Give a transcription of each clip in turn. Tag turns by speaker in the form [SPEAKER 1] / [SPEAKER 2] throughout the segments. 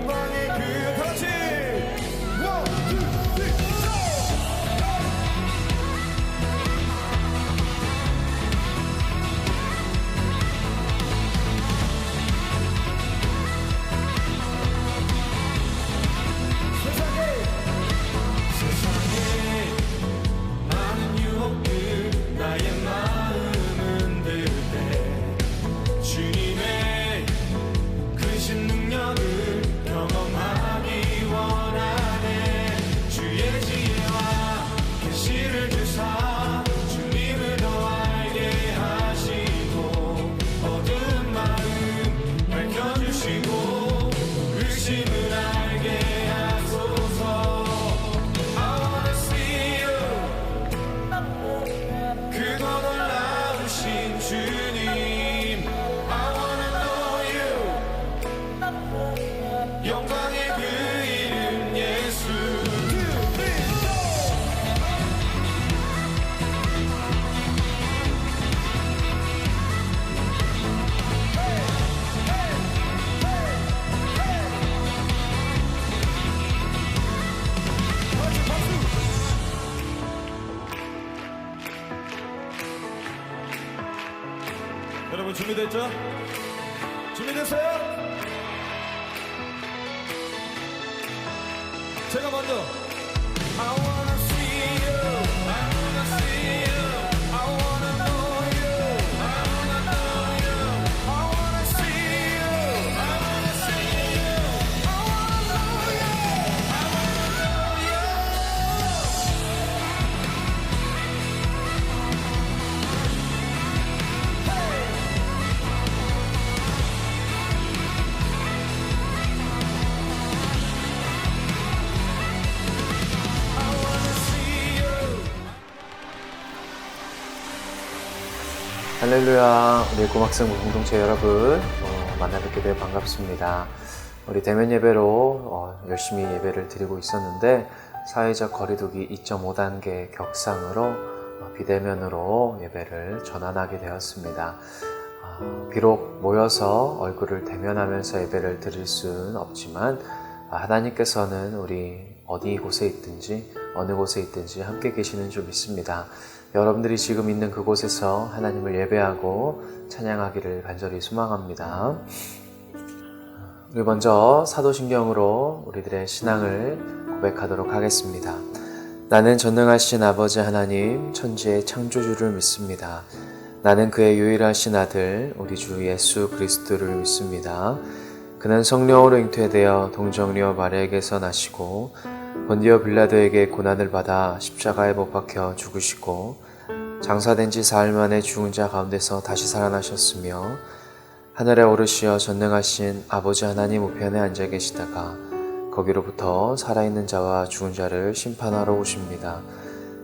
[SPEAKER 1] 영광의 그 다시 One, two, three, 세상에 많은 유혹들 나의 마음은 들 때 주님의 크신 능력을 경험하기 원하네. 주의 지혜와 계시를 주사 주님을 더 알게 하시고 어두운 마음 밝혀주시고 의심을 알게 하소서. I wanna see you 그거 놀라우신 주님. I wanna know you 영광의 그 이름 예수. 여러분 준비됐죠? 준비됐어요? 제가 먼저 I wanna see you I wanna see you I wanna know you I wanna know you I wanna see you I wanna see you I wanna know you I wanna know you.
[SPEAKER 2] 할렐루야. 우리 고막성 공동체 여러분 만나 뵙게 되어 반갑습니다. 우리 대면 예배로 열심히 예배를 드리고 있었는데 사회적 거리두기 2.5단계 격상으로 비대면으로 예배를 전환하게 되었습니다. 비록 모여서 얼굴을 대면하면서 예배를 드릴 수는 없지만 하나님께서는 우리 어디 곳에 있든지 어느 곳에 있든지 함께 계시는 줄 믿습니다. 여러분들이 지금 있는 그곳에서 하나님을 예배하고 찬양하기를 간절히 소망합니다. 우리 먼저 사도신경으로 우리들의 신앙을 고백하도록 하겠습니다. 나는 전능하신 아버지 하나님 천지의 창조주를 믿습니다. 나는 그의 유일하신 아들 우리 주 예수 그리스도를 믿습니다. 그는 성령으로 잉태되어 동정녀 마리아에게서 나시고 본디오 빌라도에게 고난을 받아 십자가에 못 박혀 죽으시고 장사된 지 사흘 만에 죽은 자 가운데서 다시 살아나셨으며 하늘에 오르시어 전능하신 아버지 하나님 우편에 앉아 계시다가 거기로부터 살아있는 자와 죽은 자를 심판하러 오십니다.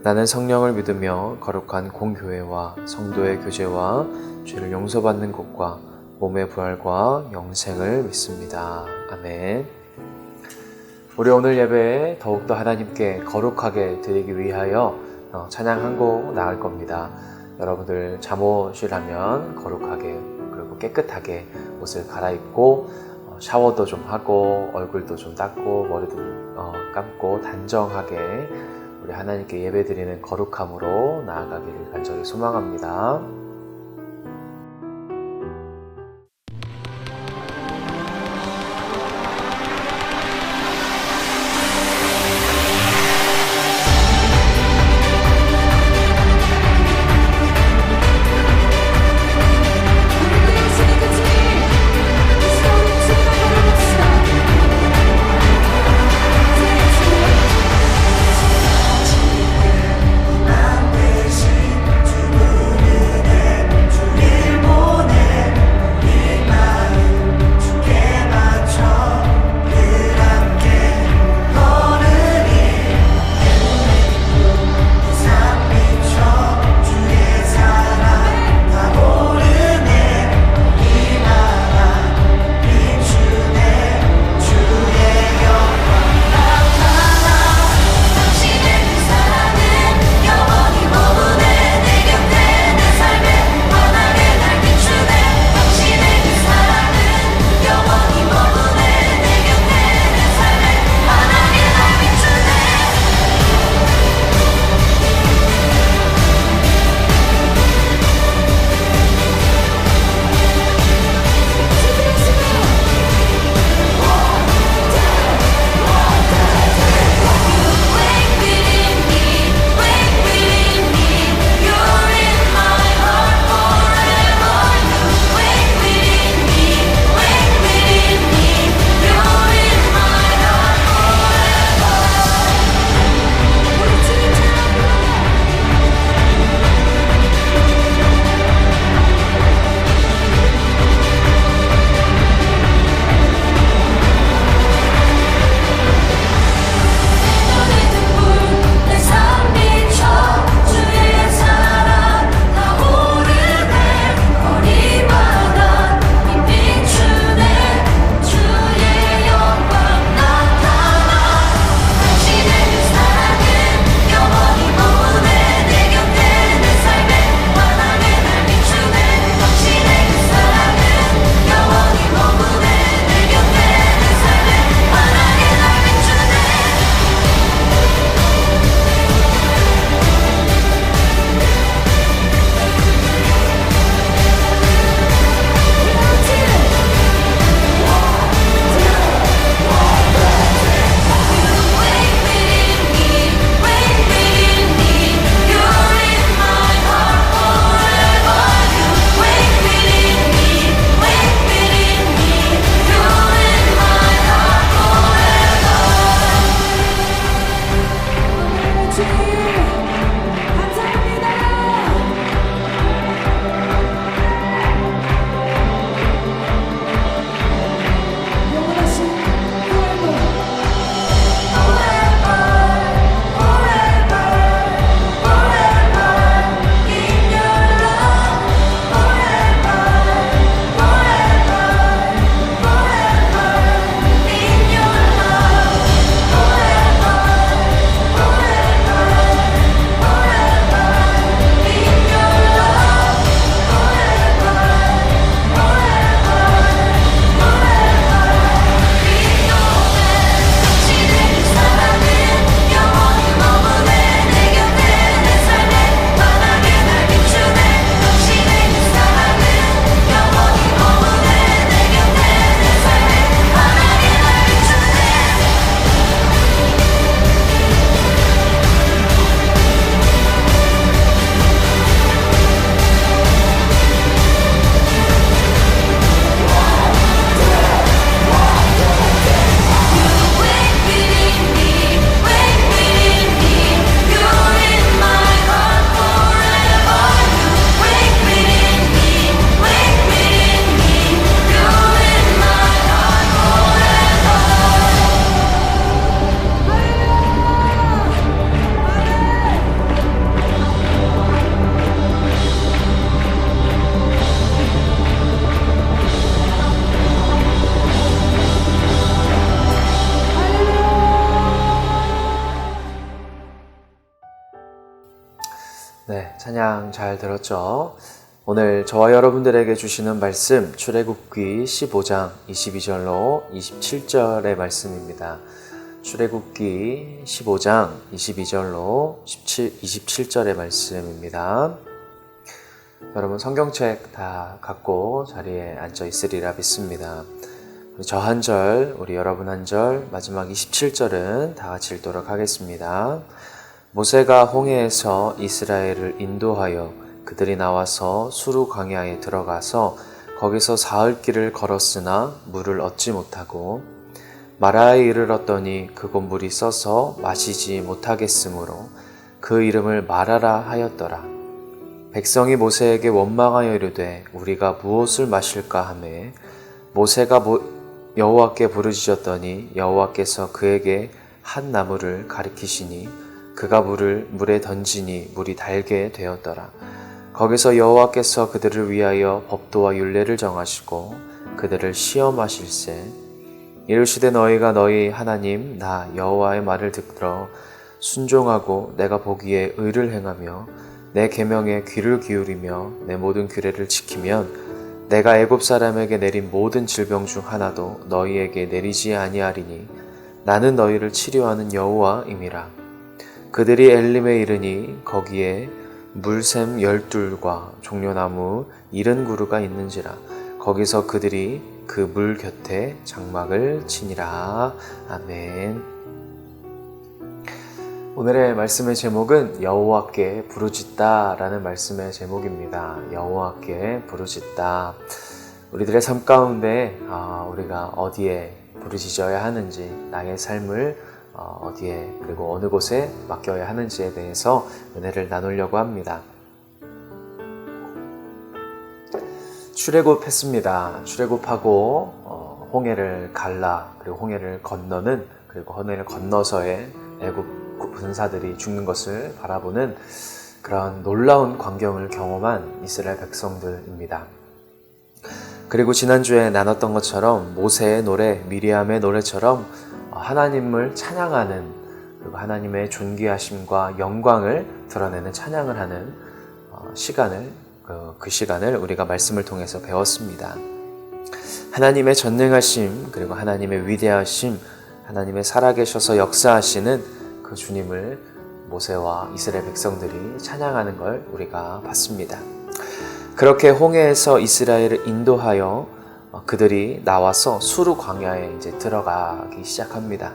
[SPEAKER 2] 나는 성령을 믿으며 거룩한 공교회와 성도의 교제와 죄를 용서받는 것과 몸의 부활과 영생을 믿습니다. 아멘. 우리 오늘 예배에 더욱더 하나님께 거룩하게 드리기 위하여 찬양 한 곡 나갈 겁니다. 여러분들 잠옷이라면 거룩하게 그리고 깨끗하게 옷을 갈아입고 샤워도 좀 하고 얼굴도 좀 닦고 머리도 감고 단정하게 우리 하나님께 예배드리는 거룩함으로 나아가기를 간절히 소망합니다.
[SPEAKER 3] 주
[SPEAKER 2] 찬양 잘 들었죠? 오늘 저와 여러분들에게 주시는 말씀 출애굽기 15장 22절로 27절의 말씀입니다. 출애굽기 15장 22절로 27절의 말씀입니다. 여러분 성경책 다 갖고 자리에 앉아 있으리라 믿습니다. 저 한 절, 우리 여러분 한 절, 마지막 27절은 다 같이 읽도록 하겠습니다. 모세가 홍해에서 이스라엘을 인도하여 그들이 나와서 수르 광야에 들어가서 거기서 사흘 길을 걸었으나 물을 얻지 못하고 마라에 이르렀더니 그곳 물이 써서 마시지 못하겠으므로 그 이름을 마라라 하였더라. 백성이 모세에게 원망하여 이르되 우리가 무엇을 마실까 하매 모세가 여호와께 부르짖었더니 여호와께서 그에게 한 나무를 가리키시니 그가 물을 물에 던지니 물이 달게 되었더라. 거기서 여호와께서 그들을 위하여 법도와 율례를 정하시고 그들을 시험하실세 이르시되 너희가 너희 하나님 나 여호와의 말을 듣들어 순종하고 내가 보기에 의를 행하며 내 계명에 귀를 기울이며 내 모든 규례를 지키면 내가 애굽 사람에게 내린 모든 질병 중 하나도 너희에게 내리지 아니하리니 나는 너희를 치료하는 여호와임이라. 그들이 엘림에 이르니 거기에 물샘 12과 종려나무 70그루가 있는지라. 거기서 그들이 그 물 곁에 장막을 치니라. 아멘. 오늘의 말씀의 제목은 여호와께 부르짖다 라는 말씀의 제목입니다. 여호와께 부르짖다. 우리들의 삶 가운데 우리가 어디에 부르짖어야 하는지, 나의 삶을 어디에 그리고 어느 곳에 맡겨야 하는지에 대해서 은혜를 나누려고 합니다. 출애굽했습니다. 출애굽하고 홍해를 갈라 그리고 홍해를 건너는 그리고 홍해를 건너서의 애굽 군사들이 죽는 것을 바라보는 그런 놀라운 광경을 경험한 이스라엘 백성들입니다. 그리고 지난주에 나눴던 것처럼 모세의 노래, 미리암의 노래처럼 하나님을 찬양하는 그리고 하나님의 존귀하심과 영광을 드러내는 찬양을 하는 시간을 그 시간을 우리가 말씀을 통해서 배웠습니다. 하나님의 전능하심 그리고 하나님의 위대하심, 하나님의 살아계셔서 역사하시는 그 주님을 모세와 이스라엘 백성들이 찬양하는 걸 우리가 봤습니다. 그렇게 홍해에서 이스라엘을 인도하여 그들이 나와서 수르 광야에 이제 들어가기 시작합니다.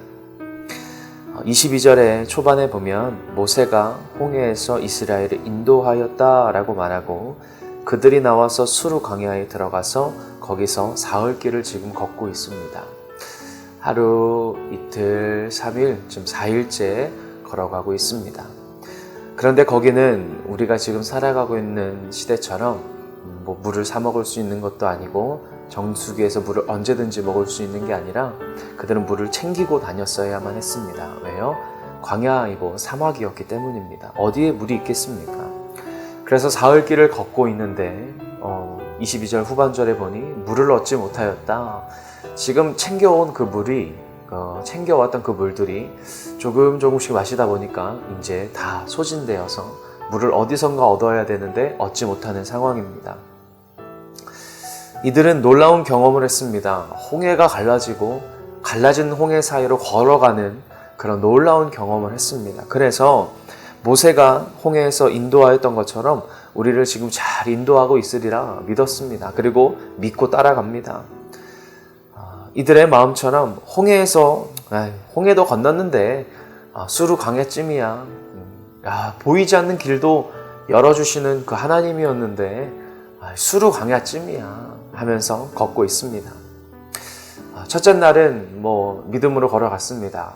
[SPEAKER 2] 22절의 초반에 보면 모세가 홍해에서 이스라엘을 인도하였다라고 말하고 그들이 나와서 수르 광야에 들어가서 거기서 사흘 길을 지금 걷고 있습니다. 하루, 이틀, 3일, 지금 4일째 걸어가고 있습니다. 그런데 거기는 우리가 지금 살아가고 있는 시대처럼 물을 사 먹을 수 있는 것도 아니고 정수기에서 물을 언제든지 먹을 수 있는 게 아니라 그들은 물을 챙기고 다녔어야만 했습니다. 왜요? 광야이고 사막이었기 때문입니다. 어디에 물이 있겠습니까? 그래서 사흘 길을 걷고 있는데 22절 후반절에 보니 물을 얻지 못하였다. 지금 챙겨온 그 물이 챙겨왔던 그 물들이 조금씩 마시다 보니까 이제 다 소진되어서 물을 어디선가 얻어야 되는데 얻지 못하는 상황입니다. 이들은 놀라운 경험을 했습니다. 홍해가 갈라진 홍해 사이로 걸어가는 그런 놀라운 경험을 했습니다. 그래서 모세가 홍해에서 인도하였던 것처럼 우리를 지금 잘 인도하고 있으리라 믿었습니다. 그리고 믿고 따라갑니다. 이들의 마음처럼 홍해도 건넜는데 수르 광야쯤이야. 보이지 않는 길도 열어주시는 그 하나님이었는데 수르 광야쯤이야 하면서 걷고 있습니다. 첫째 날은 믿음으로 걸어갔습니다.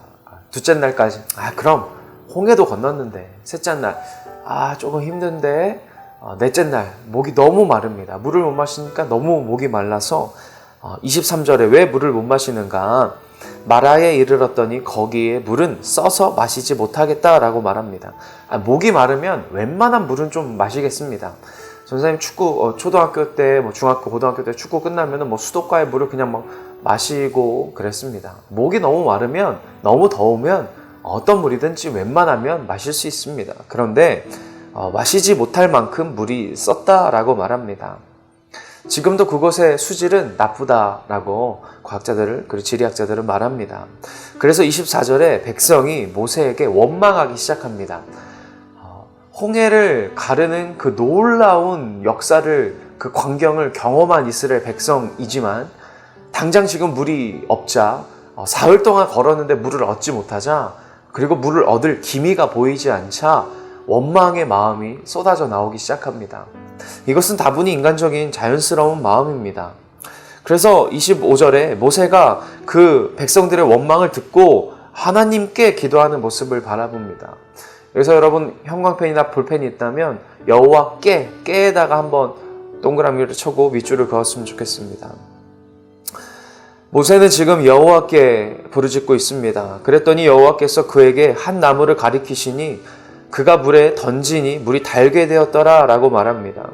[SPEAKER 2] 둘째 날까지 그럼 홍해도 건넜는데 셋째 날 조금 힘든데 넷째 날 목이 너무 마릅니다. 물을 못 마시니까 너무 목이 말라서 23절에 왜 물을 못 마시는가? 마라에 이르렀더니 거기에 물은 써서 마시지 못하겠다라고 말합니다. 목이 마르면 웬만한 물은 좀 마시겠습니다. 전사님 축구 초등학교 때 중학교 고등학교 때 축구 끝나면 수도가의 물을 그냥 마시고 그랬습니다. 목이 너무 마르면 너무 더우면 어떤 물이든지 웬만하면 마실 수 있습니다. 그런데 마시지 못할 만큼 물이 썼다라고 말합니다. 지금도 그곳의 수질은 나쁘다라고 과학자들을 그리고 지리학자들은 말합니다. 그래서 24절에 백성이 모세에게 원망하기 시작합니다. 홍해를 가르는 그 놀라운 역사를 그 광경을 경험한 이스라엘 백성이지만 당장 지금 물이 없자 사흘 동안 걸었는데 물을 얻지 못하자 그리고 물을 얻을 기미가 보이지 않자 원망의 마음이 쏟아져 나오기 시작합니다. 이것은 다분히 인간적인 자연스러운 마음입니다. 그래서 25절에 모세가 그 백성들의 원망을 듣고 하나님께 기도하는 모습을 바라봅니다. 그래서 여러분 형광펜이나 볼펜이 있다면 여호와께 깨에다가 한번 동그라미를 쳐고 밑줄을 그었으면 좋겠습니다. 모세는 지금 여호와께 부르짖고 있습니다. 그랬더니 여호와께서 그에게 한 나무를 가리키시니 그가 물에 던지니 물이 달게 되었더라 라고 말합니다.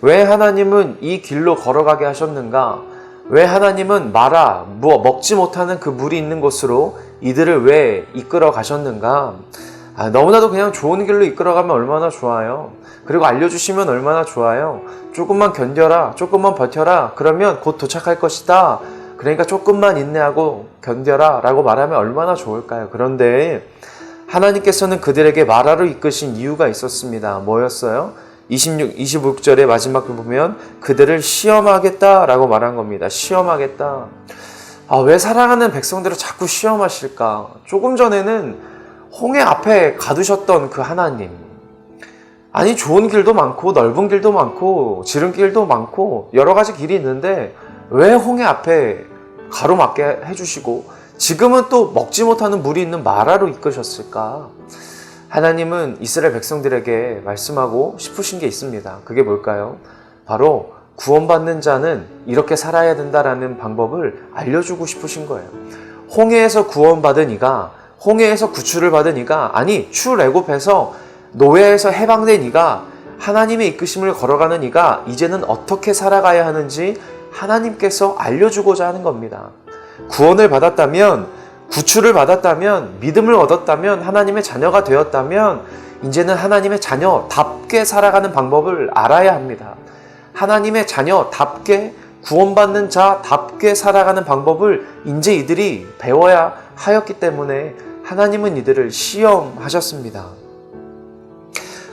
[SPEAKER 2] 왜 하나님은 이 길로 걸어가게 하셨는가? 왜 하나님은 마라, 먹지 못하는 그 물이 있는 곳으로 이들을 왜 이끌어 가셨는가? 너무나도 그냥 좋은 길로 이끌어가면 얼마나 좋아요. 그리고 알려주시면 얼마나 좋아요. 조금만 견뎌라, 조금만 버텨라, 그러면 곧 도착할 것이다. 그러니까 조금만 인내하고 견뎌라 라고 말하면 얼마나 좋을까요? 그런데 하나님께서는 그들에게 마라로 이끄신 이유가 있었습니다. 뭐였어요? 26절의 마지막을 보면 그들을 시험하겠다라고 말한 겁니다. 시험하겠다. 왜 사랑하는 백성들을 자꾸 시험하실까? 조금 전에는 홍해 앞에 가두셨던 그 하나님. 아니 좋은 길도 많고 넓은 길도 많고 지름길도 많고 여러 가지 길이 있는데 왜 홍해 앞에 가로막게 해주시고 지금은 또 먹지 못하는 물이 있는 마라로 이끄셨을까? 하나님은 이스라엘 백성들에게 말씀하고 싶으신 게 있습니다. 그게 뭘까요? 바로 구원받는 자는 이렇게 살아야 된다라는 방법을 알려주고 싶으신 거예요. 홍해에서 구원받은 이가, 홍해에서 구출을 받은 이가, 아니 출애굽해서 노예에서 해방된 이가, 하나님의 이끄심을 걸어가는 이가 이제는 어떻게 살아가야 하는지 하나님께서 알려주고자 하는 겁니다. 구원을 받았다면, 구출을 받았다면, 믿음을 얻었다면, 하나님의 자녀가 되었다면 이제는 하나님의 자녀답게 살아가는 방법을 알아야 합니다. 하나님의 자녀답게 구원받는 자답게 살아가는 방법을 이제 이들이 배워야 하였기 때문에 하나님은 이들을 시험하셨습니다.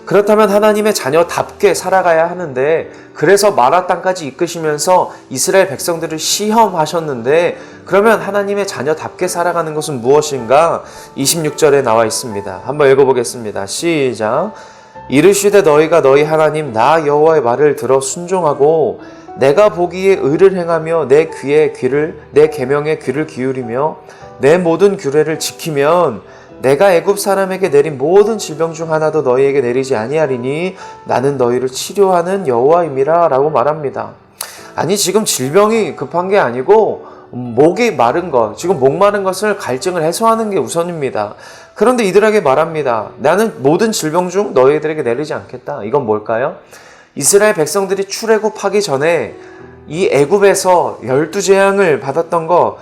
[SPEAKER 2] 그렇다면 하나님의 자녀답게 살아가야 하는데 그래서 마라 땅까지 이끄시면서 이스라엘 백성들을 시험하셨는데 그러면 하나님의 자녀답게 살아가는 것은 무엇인가? 26절에 나와 있습니다. 한번 읽어보겠습니다. 시작. 이르시되 너희가 너희 하나님 나 여호와의 말을 들어 순종하고 내가 보기에 의를 행하며 내 계명에 귀를 기울이며 내 모든 규례를 지키면 내가 애굽 사람에게 내린 모든 질병 중 하나도 너희에게 내리지 아니하리니 나는 너희를 치료하는 여호와임이라 라고 말합니다. 아니 지금 질병이 급한 게 아니고 목이 마른 것, 지금 목 마른 것을 갈증을 해소하는 게 우선입니다. 그런데 이들에게 말합니다. 나는 모든 질병 중 너희들에게 내리지 않겠다. 이건 뭘까요? 이스라엘 백성들이 출애굽하기 전에 이 애굽에서 12재앙을 받았던 거,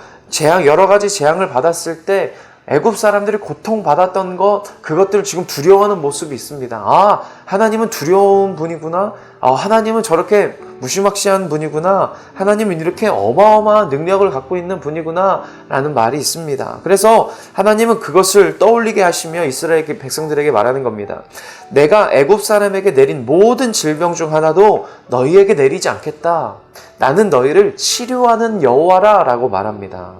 [SPEAKER 2] 여러 가지 재앙을 받았을 때 애굽 사람들이 고통받았던 그것들을 지금 두려워하는 모습이 있습니다. 하나님은 두려운 분이구나. 하나님은 저렇게 무시막시한 분이구나. 하나님은 이렇게 어마어마한 능력을 갖고 있는 분이구나 라는 말이 있습니다. 그래서 하나님은 그것을 떠올리게 하시며 이스라엘 백성들에게 말하는 겁니다. 내가 애굽 사람에게 내린 모든 질병 중 하나도 너희에게 내리지 않겠다. 나는 너희를 치료하는 여호와라 라고 말합니다.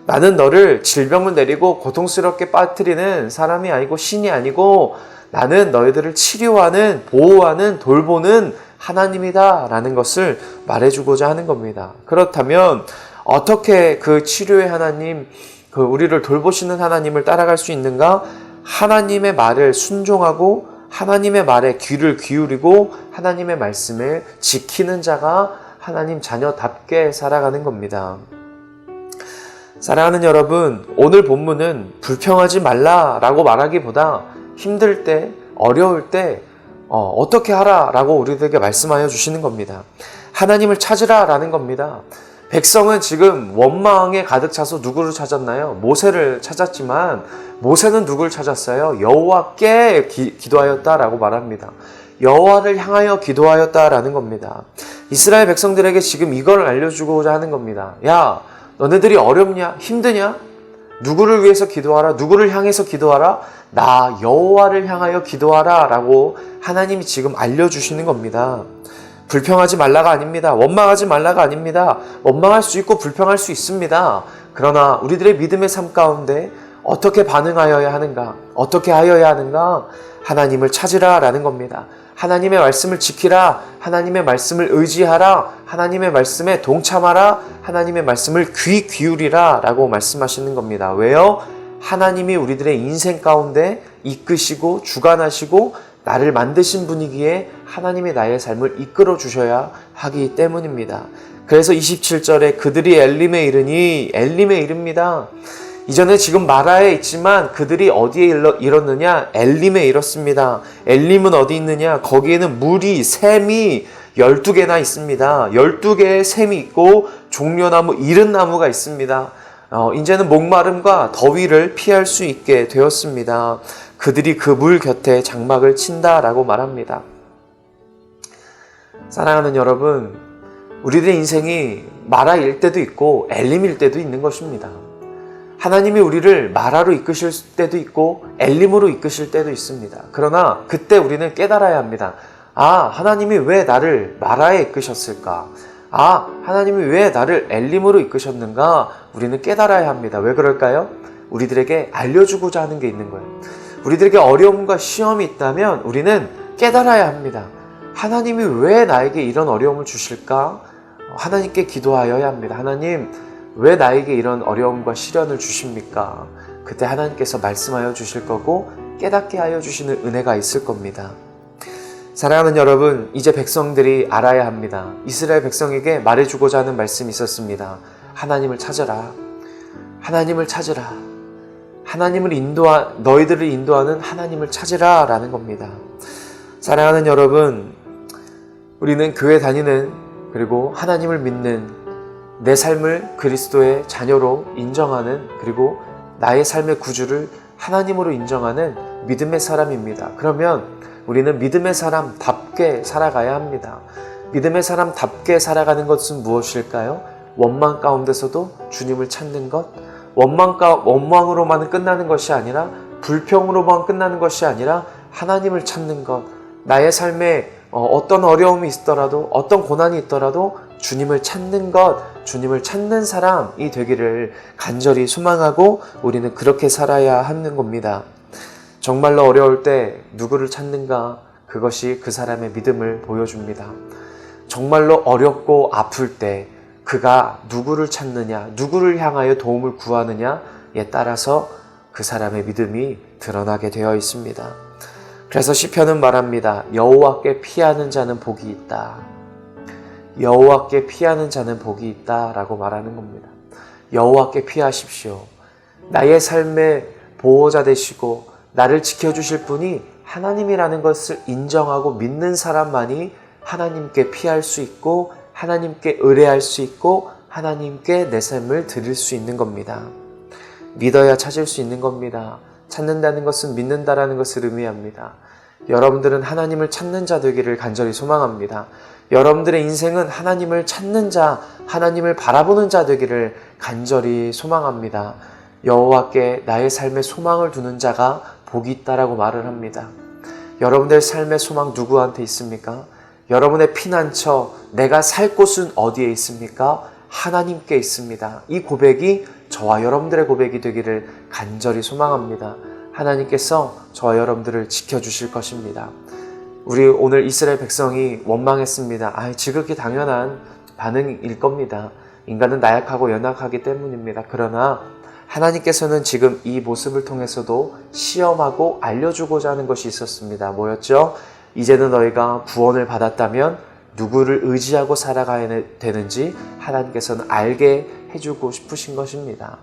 [SPEAKER 2] 나는 너를 질병을 내리고 고통스럽게 빠뜨리는 사람이 아니고 신이 아니고 나는 너희들을 치료하는, 보호하는, 돌보는 하나님이다 라는 것을 말해주고자 하는 겁니다. 그렇다면 어떻게 그 치료의 하나님, 우리를 돌보시는 하나님을 따라갈 수 있는가? 하나님의 말을 순종하고 하나님의 말에 귀를 기울이고 하나님의 말씀을 지키는 자가 하나님 자녀답게 살아가는 겁니다. 사랑하는 여러분, 오늘 본문은 불평하지 말라라고 말하기보다 힘들 때, 어려울 때 어떻게 하라라고 우리들에게 말씀하여 주시는 겁니다. 하나님을 찾으라라는 겁니다. 백성은 지금 원망에 가득 차서 누구를 찾았나요? 모세를 찾았지만 모세는 누구를 찾았어요? 여호와께 기도하였다라고 말합니다. 여호와를 향하여 기도하였다라는 겁니다. 이스라엘 백성들에게 지금 이걸 알려주고자 하는 겁니다. 야, 너네들이 어렵냐? 힘드냐? 누구를 위해서 기도하라? 누구를 향해서 기도하라? 나 여호와를 향하여 기도하라 라고 하나님이 지금 알려주시는 겁니다. 불평하지 말라가 아닙니다. 원망하지 말라가 아닙니다. 원망할 수 있고 불평할 수 있습니다. 그러나 우리들의 믿음의 삶 가운데 어떻게 반응하여야 하는가? 어떻게 하여야 하는가? 하나님을 찾으라 라는 겁니다. 하나님의 말씀을 지키라. 하나님의 말씀을 의지하라. 하나님의 말씀에 동참하라. 하나님의 말씀을 귀 기울이라 라고 말씀하시는 겁니다. 왜요? 하나님이 우리들의 인생 가운데 이끄시고 주관하시고 나를 만드신 분이기에 하나님이 나의 삶을 이끌어 주셔야 하기 때문입니다. 그래서 27절에 그들이 엘림에 이르니, 엘림에 이릅니다. 이전에 지금 마라에 있지만 그들이 어디에 이뤘느냐? 엘림에 이뤘습니다. 엘림은 어디 있느냐? 거기에는 물이, 샘이 12개나 있습니다. 12개의 샘이 있고 종려나무, 이른 나무가 있습니다. 이제는 목마름과 더위를 피할 수 있게 되었습니다. 그들이 그 물 곁에 장막을 친다라고 말합니다. 사랑하는 여러분, 우리들의 인생이 마라일 때도 있고 엘림일 때도 있는 것입니다. 하나님이 우리를 마라로 이끄실 때도 있고 엘림으로 이끄실 때도 있습니다. 그러나 그때 우리는 깨달아야 합니다. 아, 하나님이 왜 나를 마라에 이끄셨을까? 아, 하나님이 왜 나를 엘림으로 이끄셨는가? 우리는 깨달아야 합니다. 왜 그럴까요? 우리들에게 알려주고자 하는 게 있는 거예요. 우리들에게 어려움과 시험이 있다면 우리는 깨달아야 합니다. 하나님이 왜 나에게 이런 어려움을 주실까? 하나님께 기도하여야 합니다. 하나님, 왜 나에게 이런 어려움과 시련을 주십니까? 그때 하나님께서 말씀하여 주실 거고 깨닫게 하여 주시는 은혜가 있을 겁니다. 사랑하는 여러분, 이제 백성들이 알아야 합니다. 이스라엘 백성에게 말해주고자 하는 말씀이 있었습니다. 하나님을 찾아라. 하나님을 찾으라. 너희들을 인도하는 하나님을 찾으라 라는 겁니다. 사랑하는 여러분, 우리는 교회 다니는, 그리고 하나님을 믿는, 내 삶을 그리스도의 자녀로 인정하는, 그리고 나의 삶의 구주를 하나님으로 인정하는 믿음의 사람입니다. 그러면 우리는 믿음의 사람답게 살아가야 합니다. 믿음의 사람답게 살아가는 것은 무엇일까요? 원망 가운데서도 주님을 찾는 것, 원망으로만 끝나는 것이 아니라, 불평으로만 끝나는 것이 아니라 하나님을 찾는 것, 나의 삶에 어떤 어려움이 있더라도, 어떤 고난이 있더라도 주님을 찾는 것, 주님을 찾는 사람이 되기를 간절히 소망하고 우리는 그렇게 살아야 하는 겁니다. 정말로 어려울 때 누구를 찾는가? 그것이 그 사람의 믿음을 보여줍니다. 정말로 어렵고 아플 때 그가 누구를 찾느냐, 누구를 향하여 도움을 구하느냐에 따라서 그 사람의 믿음이 드러나게 되어 있습니다. 그래서 시편은 말합니다. 여호와께 피하는 자는 복이 있다. 여호와께 피하는 자는 복이 있다 라고 말하는 겁니다. 여호와께 피하십시오. 나의 삶의 보호자 되시고 나를 지켜주실 분이 하나님이라는 것을 인정하고 믿는 사람만이 하나님께 피할 수 있고 하나님께 의뢰할 수 있고 하나님께 내 삶을 드릴 수 있는 겁니다. 믿어야 찾을 수 있는 겁니다. 찾는다는 것은 믿는다라는 것을 의미합니다. 여러분들은 하나님을 찾는 자 되기를 간절히 소망합니다. 여러분들의 인생은 하나님을 찾는 자, 하나님을 바라보는 자 되기를 간절히 소망합니다. 여호와께 나의 삶의 소망을 두는 자가 복이 있다라고 말을 합니다. 여러분들의 삶의 소망 누구한테 있습니까? 여러분의 피난처, 내가 살 곳은 어디에 있습니까? 하나님께 있습니다. 이 고백이 저와 여러분들의 고백이 되기를 간절히 소망합니다. 하나님께서 저와 여러분들을 지켜주실 것입니다. 우리 오늘 이스라엘 백성이 원망했습니다. 지극히 당연한 반응일 겁니다. 인간은 나약하고 연약하기 때문입니다. 그러나 하나님께서는 지금 이 모습을 통해서도 시험하고 알려주고자 하는 것이 있었습니다. 뭐였죠? 이제는 너희가 구원을 받았다면 누구를 의지하고 살아가야 되는지 하나님께서는 알게 해주고 싶으신 것입니다.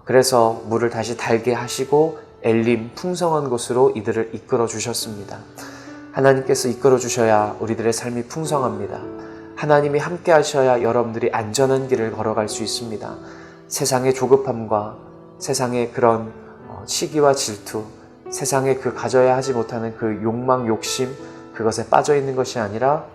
[SPEAKER 2] 그래서 물을 다시 달게 하시고 엘림 풍성한 곳으로 이들을 이끌어 주셨습니다. 하나님께서 이끌어 주셔야 우리들의 삶이 풍성합니다. 하나님이 함께 하셔야 여러분들이 안전한 길을 걸어갈 수 있습니다. 세상의 조급함과 세상의 그런 시기와 질투, 세상에 그 가져야 하지 못하는 그 욕망, 욕심, 그것에 빠져 있는 것이 아니라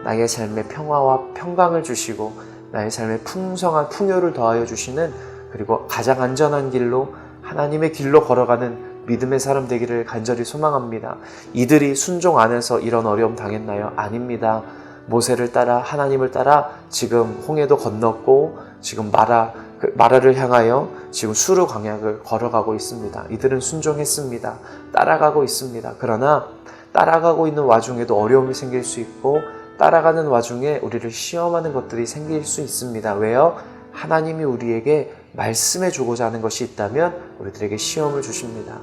[SPEAKER 2] 나의 삶에 평화와 평강을 주시고 나의 삶에 풍성한 풍요를 더하여 주시는, 그리고 가장 안전한 길로 하나님의 길로 걸어가는 믿음의 사람 되기를 간절히 소망합니다. 이들이 순종 안에서 이런 어려움 당했나요? 아닙니다. 모세를 따라, 하나님을 따라 지금 홍해도 건넜고 지금 마라를 향하여 지금 수르 광야를 걸어가고 있습니다. 이들은 순종했습니다. 따라가고 있습니다. 그러나 따라가고 있는 와중에도 어려움이 생길 수 있고, 따라가는 와중에 우리를 시험하는 것들이 생길 수 있습니다. 왜요? 하나님이 우리에게 말씀해 주고자 하는 것이 있다면 우리들에게 시험을 주십니다.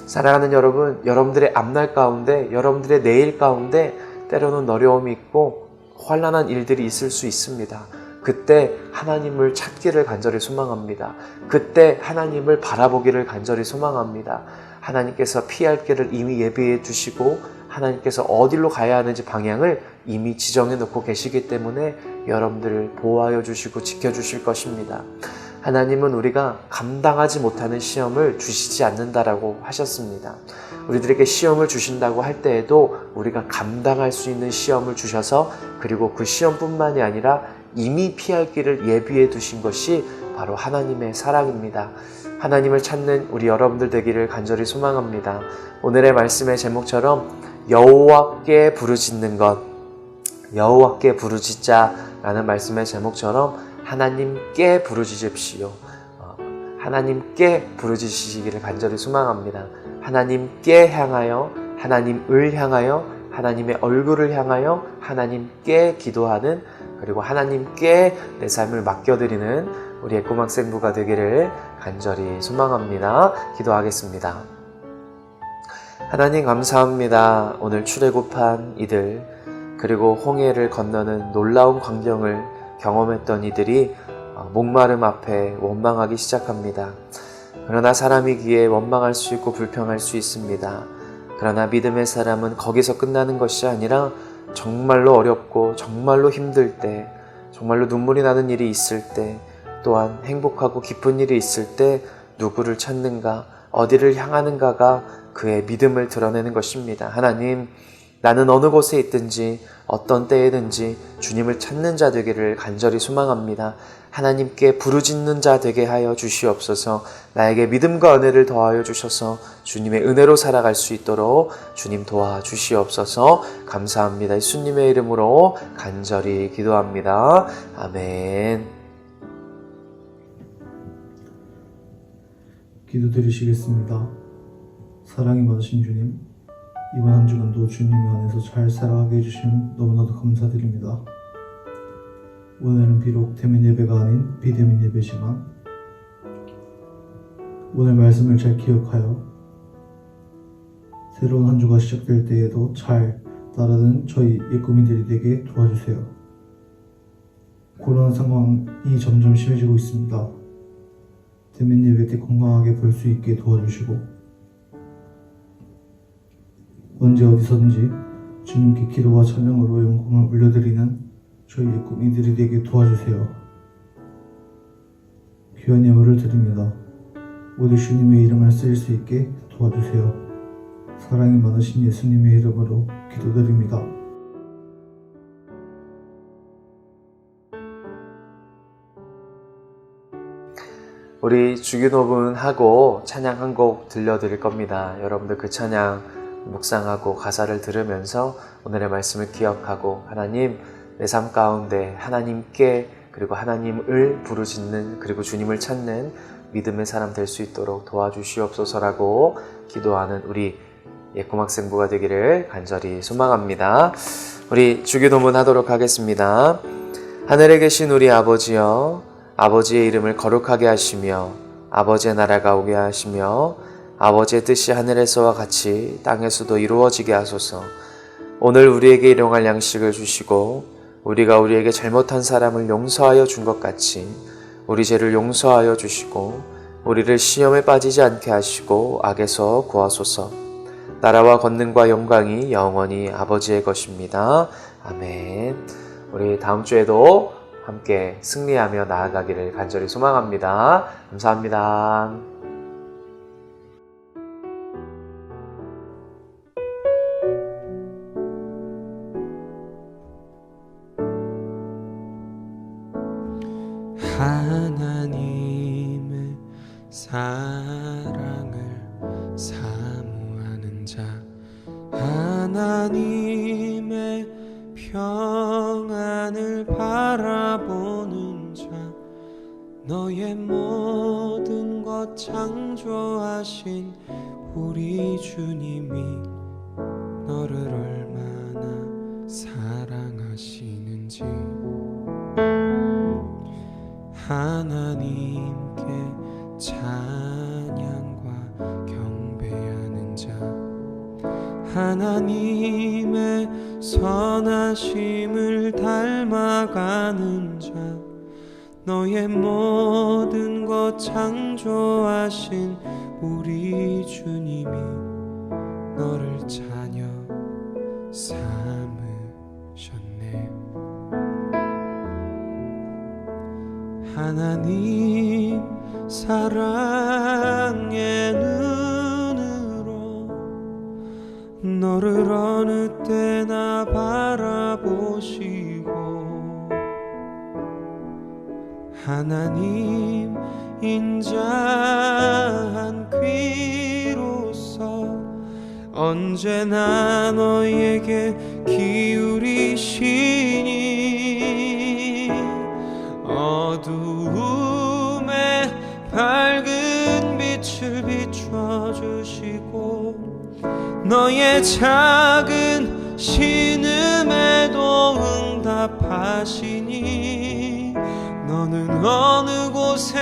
[SPEAKER 2] 사랑하는 여러분, 여러분들의 앞날 가운데, 여러분들의 내일 가운데 때로는 어려움이 있고 환난한 일들이 있을 수 있습니다. 그때 하나님을 찾기를 간절히 소망합니다. 그때 하나님을 바라보기를 간절히 소망합니다. 하나님께서 피할 길을 이미 예비해 주시고 하나님께서 어디로 가야 하는지 방향을 이미 지정해 놓고 계시기 때문에 여러분들을 보호하여 주시고 지켜주실 것입니다. 하나님은 우리가 감당하지 못하는 시험을 주시지 않는다라고 하셨습니다. 우리들에게 시험을 주신다고 할 때에도 우리가 감당할 수 있는 시험을 주셔서, 그리고 그 시험뿐만이 아니라 이미 피할 길을 예비해 두신 것이 바로 하나님의 사랑입니다. 하나님을 찾는 우리 여러분들 되기를 간절히 소망합니다. 오늘의 말씀의 제목처럼 여호와께 부르짖는 것, 여호와께 부르짖자라는 말씀의 제목처럼 하나님께 부르짖으십시오. 하나님께 부르짖으시기를 간절히 소망합니다. 하나님께 향하여, 하나님을 향하여, 하나님의 얼굴을 향하여 하나님께 기도하는, 그리고 하나님께 내 삶을 맡겨드리는 우리의 꼬막생부가 되기를 간절히 소망합니다. 기도하겠습니다. 하나님 감사합니다. 오늘 출애굽한 이들, 그리고 홍해를 건너는 놀라운 광경을 경험했던 이들이 목마름 앞에 원망하기 시작합니다. 그러나 사람이기에 원망할 수 있고 불평할 수 있습니다. 그러나 믿음의 사람은 거기서 끝나는 것이 아니라 정말로 어렵고 정말로 힘들 때, 정말로 눈물이 나는 일이 있을 때, 또한 행복하고 기쁜 일이 있을 때 누구를 찾는가, 어디를 향하는가가 그의 믿음을 드러내는 것입니다. 하나님, 나는 어느 곳에 있든지 어떤 때에든지 주님을 찾는 자 되기를 간절히 소망합니다. 하나님께 부르짖는 자 되게 하여 주시옵소서. 나에게 믿음과 은혜를 더하여 주셔서 주님의 은혜로 살아갈 수 있도록 주님 도와주시옵소서. 감사합니다. 예수님의 이름으로 간절히 기도합니다. 아멘.
[SPEAKER 3] 기도드리시겠습니다. 사랑이 많으신 주님, 이번 한 주간도 주님 안에서 잘 살아가게 해주시면 너무나도 감사드립니다. 오늘은 비록 대면 예배가 아닌 비대면 예배지만 오늘 말씀을 잘 기억하여 새로운 한 주가 시작될 때에도 잘 따르는 저희 예꾸민들이 되게 도와주세요. 코로나 상황이 점점 심해지고 있습니다. 대면 예배 때 건강하게 볼 수 있게 도와주시고, 언제 어디서든지 주님께 기도와 찬양으로 영광을 올려드리는 저희 예꾸민들이 되게 도와주세요. 귀한 예물을 드립니다. 모두 주님의 이름을 쓰일 수 있게 도와주세요. 사랑이 많으신 예수님의 이름으로 기도드립니다.
[SPEAKER 2] 우리 주기도문 하고 찬양 한 곡 들려드릴 겁니다. 여러분들 그 찬양 묵상하고 가사를 들으면서 오늘의 말씀을 기억하고 하나님, 내 삶 가운데 하나님께, 그리고 하나님을 부르짖는, 그리고 주님을 찾는 믿음의 사람 될 수 있도록 도와주시옵소서라고 기도하는 우리 예꾸막생부가 되기를 간절히 소망합니다. 우리 주기도문 하도록 하겠습니다. 하늘에 계신 우리 아버지여, 아버지의 이름을 거룩하게 하시며 아버지의 나라가 오게 하시며 아버지의 뜻이 하늘에서와 같이 땅에서도 이루어지게 하소서. 오늘 우리에게 일용할 양식을 주시고 우리가 우리에게 잘못한 사람을 용서하여 준 것 같이 우리 죄를 용서하여 주시고 우리를 시험에 빠지지 않게 하시고 악에서 구하소서. 나라와 권능과 영광이 영원히 아버지의 것입니다. 아멘. 우리 다음 주에도 함께 승리하며 나아가기를 간절히 소망합니다. 감사합니다.
[SPEAKER 4] 하나님의 사랑을 사모하는 자, 하나님의 평안을 바라보는 자, 너의 모든 것 창조하신 우리 주님이 너를 얼마나 사랑하시는지, 하나님께 찬양과 경배하는 자, 하나님의 선하심을 닮아가는 자, 너의 모든 것 창조하신 우리 주님이 너를 자녀 삼으셨네. 하나님 사랑의 눈으로 너를 어느 때나 바라보시고, 하나님 인자한 귀로서 언제나 너에게 기울이시니, 어두움에 밝은 빛을 비춰주시고, 너의 작은 신음에도 응답하시니, 너는 어느 곳에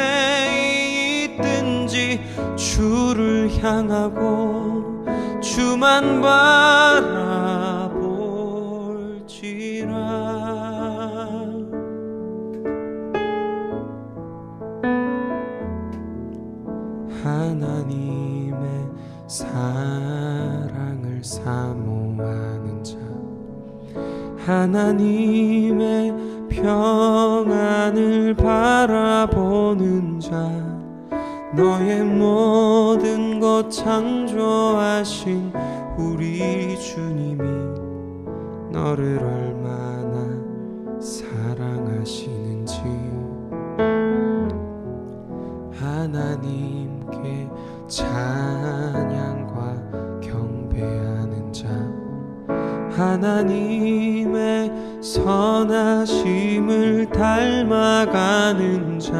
[SPEAKER 4] 있든지 주를 향하고 주만 바라볼지라. 하나님의 사랑을 사모하는 자, 하나님의 평안을 바라보는 자, 너의 모든 것 창조하신 우리 주님이 너를 얼마나 사랑하시는지, 하나님께 찬양과 경배하는 자, 하나님의 선하심을 닮아가는 자,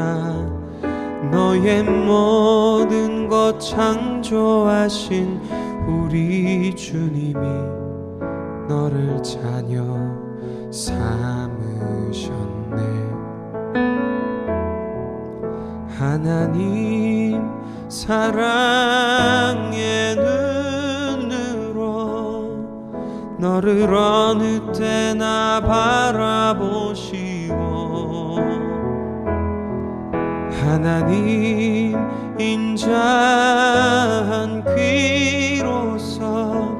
[SPEAKER 4] 너의 모든 것 창조하신 우리 주님이 너를 자녀 삼으셨네. 하나님 사랑의 눈으로 너를 어느 때나 바라보시고, 하나님 인자한 귀로서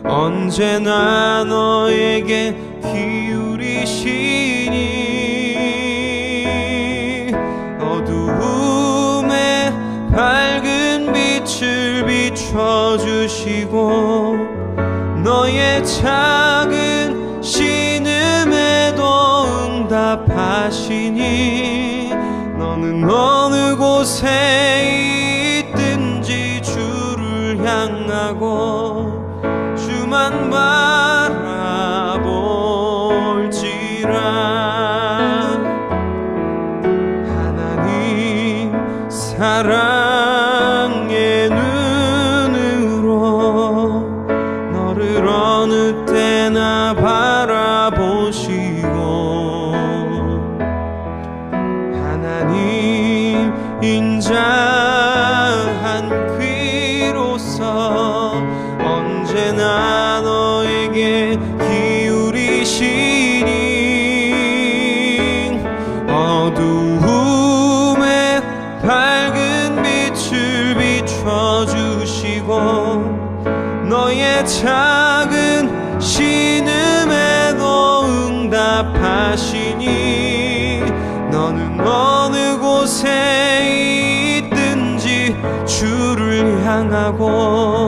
[SPEAKER 4] 언제나 너에게 기울이시니, 어두움에 밝은 빛을 비춰주시고, 너의 작은 신음에도 응답하시니, 너는 어느 곳에 있든지 주를 향하고 주만 바라볼지라. 하나님 사랑의 눈으로 너를 어느 때나 바라보시고, 하나님 인자한 귀로서 언제나 너에게 기울이시니, 어두움에 밝은 빛을 비춰주시고, 너의 작은 신음에도 응답 응답하시니 너는 어느 곳에 있든지 주를 향하고